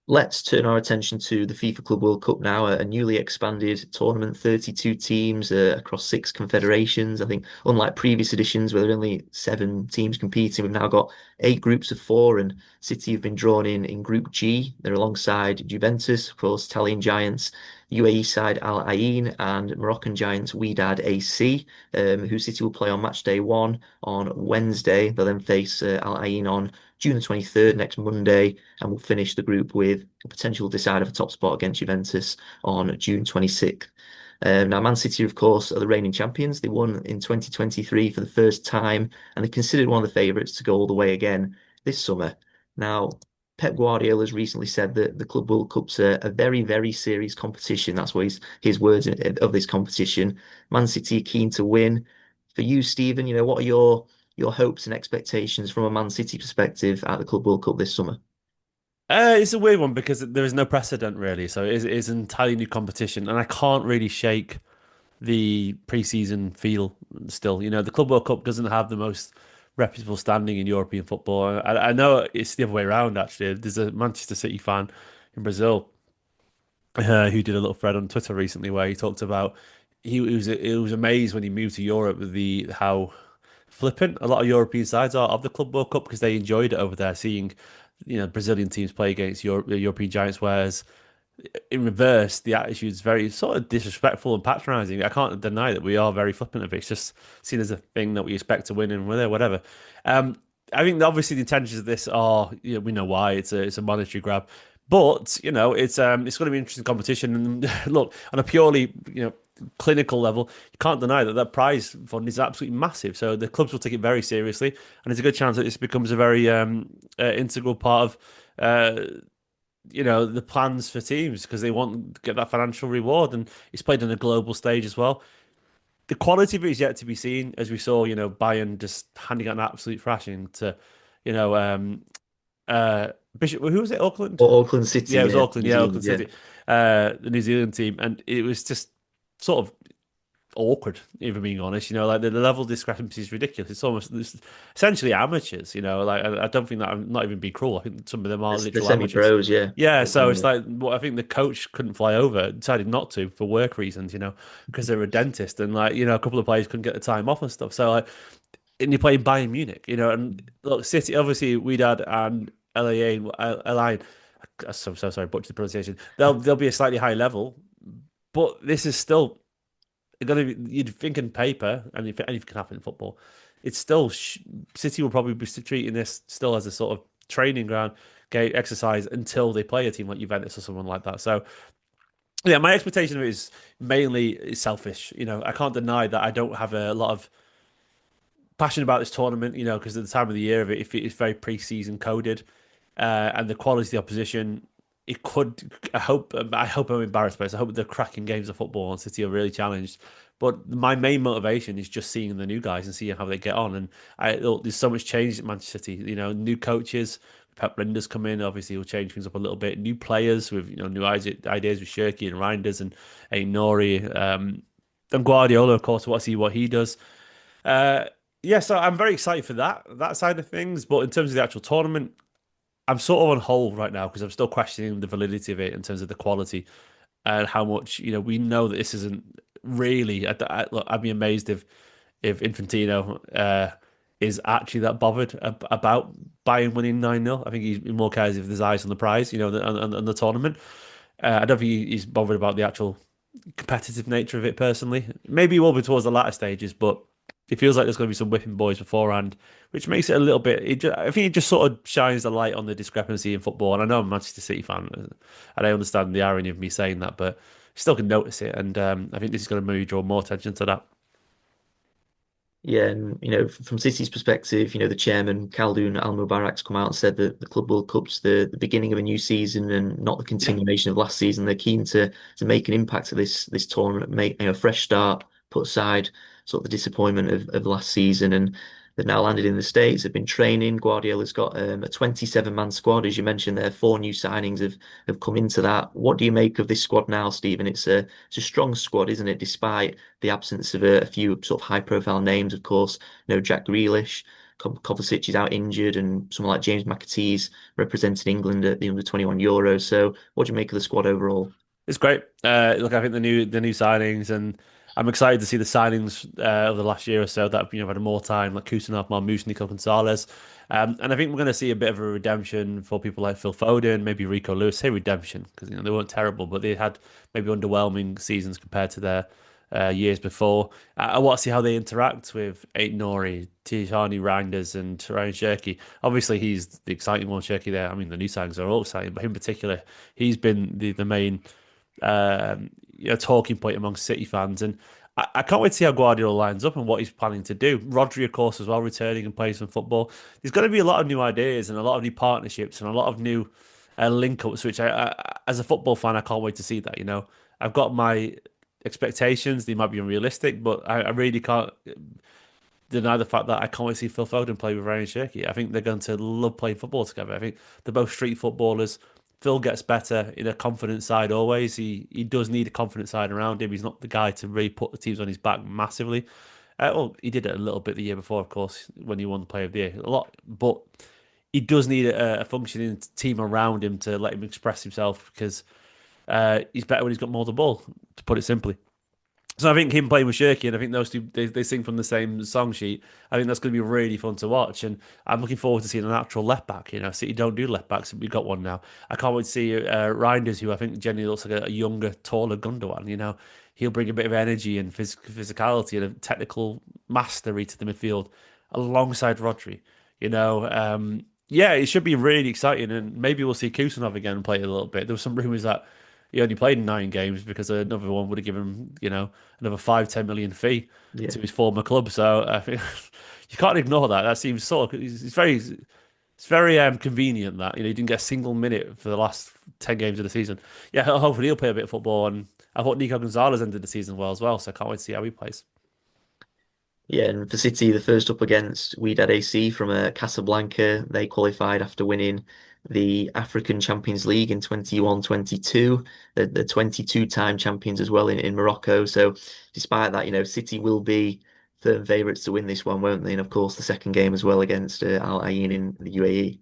Let's turn our attention to the FIFA Club World Cup now, a newly expanded tournament, 32 teams across six confederations. I think, unlike previous editions where there were only seven teams competing, we've now got eight groups of four, and City have been drawn in Group G. They're alongside Juventus, of course, Italian giants, UAE side Al Ain, and Moroccan giants Wydad AC, who City will play on match day one on Wednesday. They'll then face Al Ain on June the 23rd, next Monday, and we'll finish the group with a potential decider for top spot against Juventus on June 26th. Now, Man City, of course, are the reigning champions. They won in 2023 for the first time, and they're considered one of the favourites to go all the way again this summer. Now, Pep Guardiola has recently said that the Club World Cup's a very, very serious competition. That's what his words of this competition. Man City are keen to win. For you, Stephen, what are your hopes and expectations from a Man City perspective at the Club World Cup this summer? It's a weird one because there is no precedent really, so it is an entirely new competition, and I can't really shake the pre-season feel still. The Club World Cup doesn't have the most reputable standing in European football. I know it's the other way around actually. There's a Manchester City fan in Brazil who did a little thread on Twitter recently where he talked about he was amazed when he moved to Europe with the how flippant a lot of European sides are of the Club World Cup because they enjoyed it over there, seeing Brazilian teams play against European giants, whereas in reverse, the attitude is very sort of disrespectful and patronising. I can't deny that we are very flippant of it. It's just seen as a thing that we expect to win and whatever. I think obviously the intentions of this are, we know why it's a monetary grab, but it's going to be an interesting competition. And look, on a purely clinical level, you can't deny that that prize fund is absolutely massive. So the clubs will take it very seriously, and there's a good chance that this becomes a very integral part of. The plans for teams because they want to get that financial reward, and it's played on a global stage as well. The quality of it is yet to be seen, as we saw, Bayern just handing out an absolute thrashing to, you know, Bishop. Who was it? Auckland. Auckland City, Yeah, it was yeah, Auckland. New Yeah, Zealand, Auckland yeah. City, the New Zealand team, and it was just sort of awkward, if I'm being honest. Like the level of discrepancy is ridiculous. It's essentially amateurs. Like I don't think that I'm not even being cruel. I think some of them are The literal amateurs. semi-pros, yeah. Yeah, so Auckland, it's yeah. like what I think the coach couldn't fly over, decided not to for work reasons. Because they're a dentist, and like a couple of players couldn't get the time off and stuff. So like, and you're playing Bayern Munich, and look, City obviously Wydad and LAA, LA, I'm so sorry, butchered the pronunciation. They'll be a slightly higher level, but this is still gonna be, you'd think in paper, and if anything can happen in football, it's still City will probably be treating this still as a sort of training ground, exercise until they play a team like Juventus or someone like that. So yeah, my expectation of it is mainly selfish. I can't deny that I don't have a lot of passion about this tournament. Because at the time of the year of it, if it's very pre-season coded, and the quality of the opposition. It could. I hope I'm embarrassed by this. I hope the cracking games of football and City are really challenged. But my main motivation is just seeing the new guys and seeing how they get on. And look, there's so much change at Manchester City. New coaches. Pep Linders come in. Obviously, he'll change things up a little bit. New players with new ideas with Shirky and Reinders and Nori. And Guardiola, of course. What see what he does. Uh, yeah, so I'm very excited for that side of things. But in terms of the actual tournament, I'm sort of on hold right now because I'm still questioning the validity of it in terms of the quality and how much we know that this isn't really. Look, I'd be amazed if Infantino is actually that bothered about Bayern winning 9-0. I think he more cares if there's eyes on the prize, on the tournament. I don't think he's bothered about the actual competitive nature of it personally. Maybe he will be towards the latter stages, but it feels like there's going to be some whipping boys beforehand, which makes it a little bit. I think it just sort of shines the light on the discrepancy in football. And I know I'm a Manchester City fan, and I understand the irony of me saying that, but still can notice it. And I think this is going to maybe draw more attention to that. Yeah, and from City's perspective, the chairman Khaldoon Al Mubarak's come out and said that the Club World Cup's the beginning of a new season and not the Yeah. continuation of last season. They're keen to make an impact to this tournament, make a fresh start, put aside sort of the disappointment of last season, and they've now landed in the States. They've been training. Guardiola's got a 27-man squad, as you mentioned there. Four new signings have come into that. What do you make of this squad now, Stephen? It's a strong squad, isn't it? Despite the absence of a few sort of high-profile names, of course. Jack Grealish, Kovacic is out injured, and someone like James McAtee's representing England at the under-21 Euros. So, what do you make of the squad overall? It's great. Look, I think the new signings, and I'm excited to see the signings over the last year or so that had more time, like Kusanov, Marmoush, Nico Gonzalez, and I think we're going to see a bit of a redemption for people like Phil Foden, maybe Rico Lewis. Say redemption because they weren't terrible, but they had maybe underwhelming seasons compared to their years before. I want to see how they interact with Aiton Nori, Tijani Reinders, and Ryan Cherki. Obviously, he's the exciting one, Cherki. There, I mean, the new signings are all exciting, but in particular, he's been the main talking point among City fans. And I can't wait to see how Guardiola lines up and what he's planning to do. Rodri, of course, as well, returning and playing some football. There's going to be a lot of new ideas and a lot of new partnerships and a lot of new link-ups, which as a football fan, I can't wait to see that. I've got my expectations. They might be unrealistic, but I really can't deny the fact that I can't wait to see Phil Foden play with Ryan Cherki. I think they're going to love playing football together. I think they're both street footballers. Phil gets better in a confident side always. He does need a confident side around him. He's not the guy to really put the teams on his back massively. Well, he did it a little bit the year before, of course, when he won the Player of the Year a lot. But he does need a functioning team around him to let him express himself because he's better when he's got more of the ball, to put it simply. So I think him playing with Shirky, and I think those two they sing from the same song sheet. I think that's going to be really fun to watch, and I'm looking forward to seeing a natural left back. City don't do left backs, we've got one now. I can't wait to see Reinders, who I think genuinely looks like a younger, taller Gundogan. He'll bring a bit of energy and physicality and a technical mastery to the midfield alongside Rodri. Yeah, it should be really exciting, and maybe we'll see Kusanov again play a little bit. There were some rumours that he only played in 9 games because another one would have given him, another 5-10 million fee Yeah. to his former club. So I think you can't ignore that. That seems it's very convenient that he didn't get a single minute for the last 10 games of the season. Yeah, hopefully he'll play a bit of football. And I thought Nico Gonzalez ended the season well as well, so I can't wait to see how he plays. Yeah, and for City, the first up against Wydad AC from Casablanca, they qualified after winning the African Champions League in 21-22. The 22-time champions as well in Morocco. So despite that, City will be firm favourites to win this one, won't they? And of course, the second game as well against Al Ain in the UAE.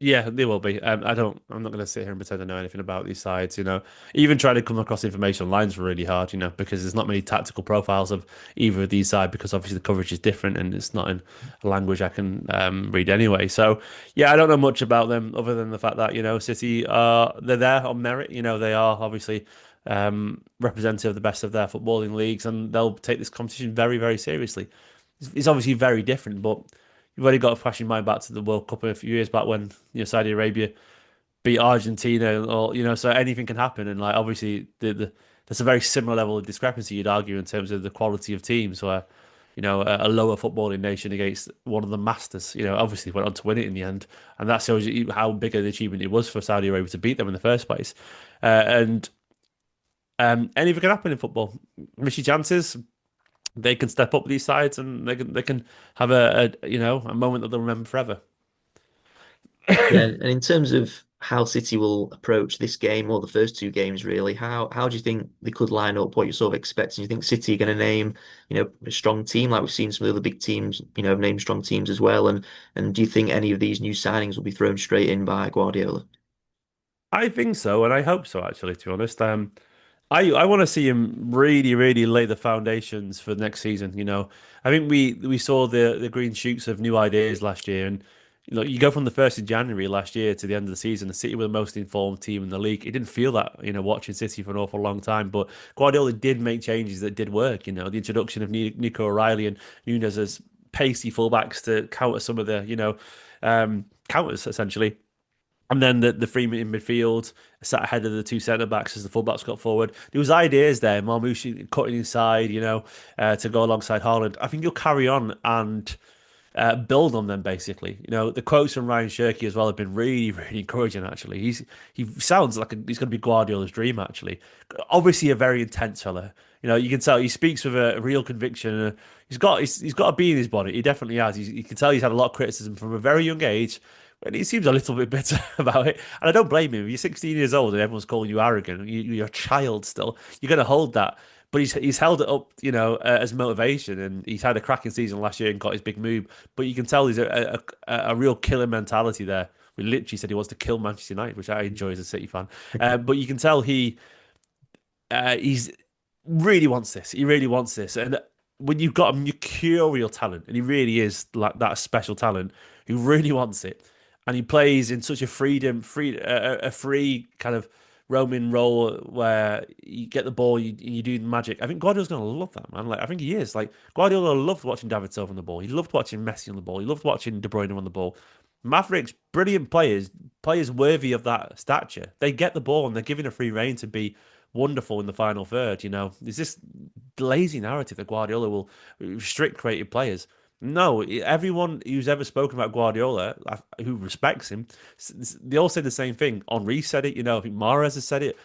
Yeah, they will be. I'm not going to sit here and pretend I know anything about these sides. Even trying to come across information online is really hard. Because there's not many tactical profiles of either of these sides. Because obviously the coverage is different and it's not in a language I can read anyway. So yeah, I don't know much about them other than the fact that City are they're there on merit. They are obviously representative of the best of their footballing leagues, and they'll take this competition very, very seriously. It's obviously very different, but you've already got to flash your mind back to the World Cup a few years back when Saudi Arabia beat Argentina, or so anything can happen. And like obviously, there's a very similar level of discrepancy you'd argue in terms of the quality of teams where. A lower footballing nation against one of the masters. Obviously went on to win it in the end, and that shows you how big an achievement it was for Saudi Arabia to beat them in the first place. And anything can happen in football. Miss your chances, they can step up with these sides and they can have a moment that they'll remember forever. Yeah, and in terms of how City will approach this game or the first two games, really, how do you think they could line up? What you're sort of expecting? Do you think City are going to name, a strong team like we've seen some of the other big teams, name strong teams as well? And do you think any of these new signings will be thrown straight in by Guardiola? I think so, and I hope so. Actually, to be honest, I want to see him really, really lay the foundations for next season. I think we saw the green shoots of new ideas last year, and you go from the 1st of January last year to the end of the season. The City were the most informed team in the league. It didn't feel that watching City for an awful long time, but Guardiola did make changes that did work. The introduction of Nico O'Reilly and Nunes as pacey fullbacks to counter some of the counters essentially. And then the three in midfield sat ahead of the two centre backs as the fullbacks got forward. There was ideas there. Marmoush cutting inside, to go alongside Haaland. I think you'll carry on and build on them basically. The quotes from Ryan Cherki as well have been really, really encouraging. Actually, he sounds like he's going to be Guardiola's dream. Actually, obviously a very intense fella. You can tell he speaks with a real conviction. He's got a bee in his body. He definitely has. You can tell he's had a lot of criticism from a very young age. And he seems a little bit bitter about it. And I don't blame him. You're 16 years old and everyone's calling you arrogant. You're a child still. You're going to hold that. But he's held it up, as motivation. And he's had a cracking season last year and got his big move. But you can tell he's a real killer mentality there. We literally said he wants to kill Manchester United, which I enjoy as a City fan. But you can tell he's really wants this. He really wants this. And when you've got a mercurial talent, and he really is like that special talent who really wants it, and he plays in such a a free kind of roaming role where you get the ball, you do the magic. I think Guardiola's going to love that, man. Like I think he is. Like Guardiola loved watching David Silva on the ball. He loved watching Messi on the ball. He loved watching De Bruyne on the ball. Mavericks, brilliant players, players worthy of that stature. They get the ball and they're given a free rein to be wonderful in the final third. There's this lazy narrative that Guardiola will restrict creative players. No, everyone who's ever spoken about Guardiola, who respects him, they all say the same thing. Henri said it, I think Mahrez has said it.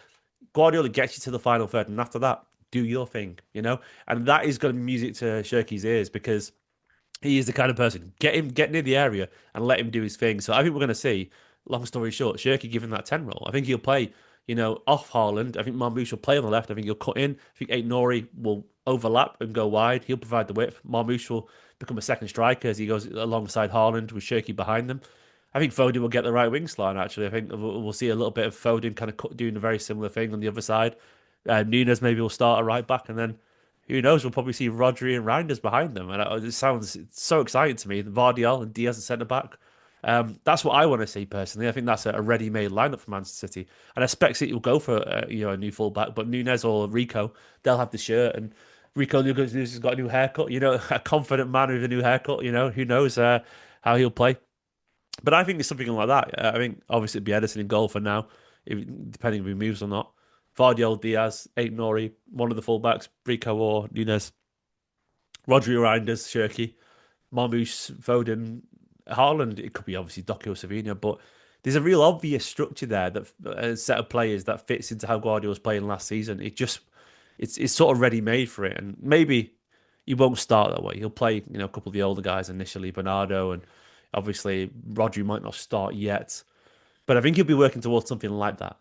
Guardiola gets you to the final third, and after that, do your thing. And that is going to be music to Shirky's ears because he is the kind of person. Get near the area and let him do his thing. So I think we're going to see, long story short, Shirky giving that 10 role. I think he'll play, off Haaland. I think Marmoush will play on the left. I think he'll cut in. I think Ait Nori will overlap and go wide. He'll provide the width. Marmoush will become a second striker as he goes alongside Haaland with Shirky behind them. I think Foden will get the right wing slot, actually. I think we'll see a little bit of Foden kind of doing a very similar thing on the other side. Nunes maybe will start a right back, and then who knows? We'll probably see Rodri and Reinders behind them, and it sounds so exciting to me. Vardiel and Diaz at centre back. That's what I want to see personally. I think that's a ready-made lineup for Manchester City, and I expect City will go for a new fullback. But Nunes or Rico, they'll have the shirt, and Rico has got a new haircut. A confident man with a new haircut. Who knows how he'll play. But I think it's something like that. I think obviously it'd be Edison in goal for now, depending if he moves or not. Vardiol, Diaz, Ait Nori, one of the fullbacks, Rico or Nunes, Rodri Reinders, Shirky, Marmoush, Foden, Haaland. It could be obviously Doku or Savinho, but there's a real obvious structure there that a set of players that fits into how Guardiola was playing last season. It's sort of ready made for it, and maybe he won't start that way. He'll play a couple of the older guys initially, Bernardo, and obviously Rodri might not start yet, but I think he'll be working towards something like that.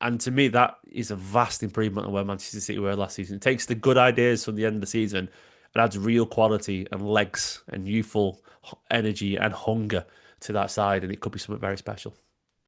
And to me, that is a vast improvement on where Manchester City were last season. It takes the good ideas from the end of the season and adds real quality and legs and youthful energy and hunger to that side, and it could be something very special.